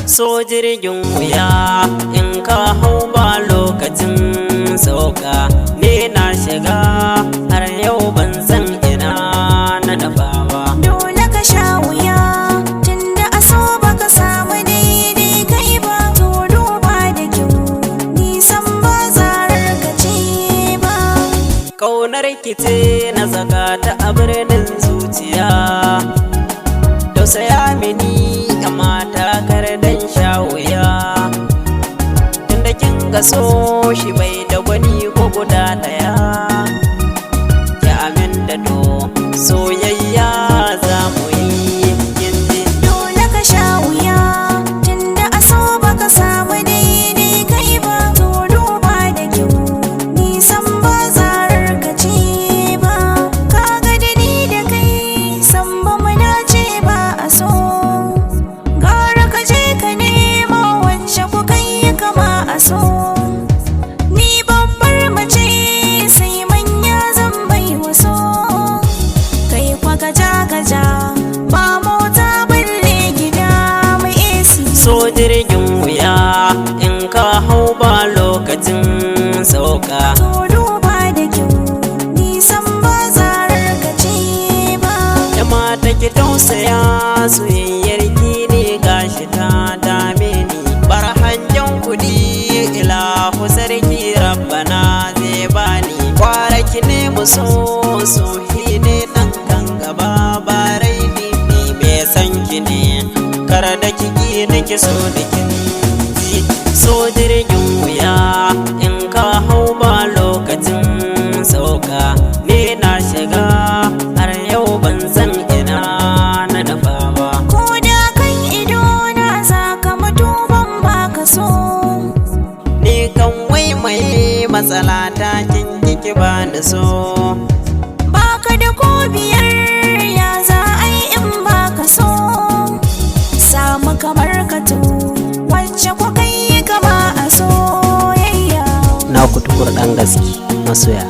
So jirgin wuya in ka hau ba lokacin sauka, ne na shiga har yau ban san ina na dafa ba. Dole ka sha wuya tunda a so baka samu daidai kai ba. To duba da kyau nisan ba zarar ka ce ba. Ƙaunar kice na saka ta a birnin zuciya, tausaya mini mata kar dan sha wuya, tunda kin ga so shi bai da gwani ko guda daya. Ki amin da to soyayya za mu yi kinji. Dole ka sha wuya tunda a so baka samu daidai kai ba. To duba da kyau nisan ba zarar ka ce ba. Kaga da ni da kai san ba mu dace ba a so. So ni babbar mace sai manya zan bai waso. Kai kwa gaja ba mota balle gida mai AC. So jirgin wuya in ka hau ba lokacin sauka, to duba da kyau nisan ba zarar ka ce ba. ya mata ki tausaya soyayyar ki ne gashi ta dame ni. Bar hanjan kuɗi ilahu sarki rabbana zai bani. Kwara ki ne muso sohi ne ɗan kan gaba barai ni mai san ki ne kar da ki ni ki so da kin ji. So jirgin wuya in ka hau ba lokacin sauka, ne na shiga har yau ban san ina na dafa ba. Ko da kan ido na za ka mutu ban baka so. Ni kan waimaye matsala ta kin kiki ba ni so. Baka da ko biyar ya za a yi in baka so. Samu kamar ka to wacce ku kai kama a soyayya. Na kutukur ɗan gaske masoya.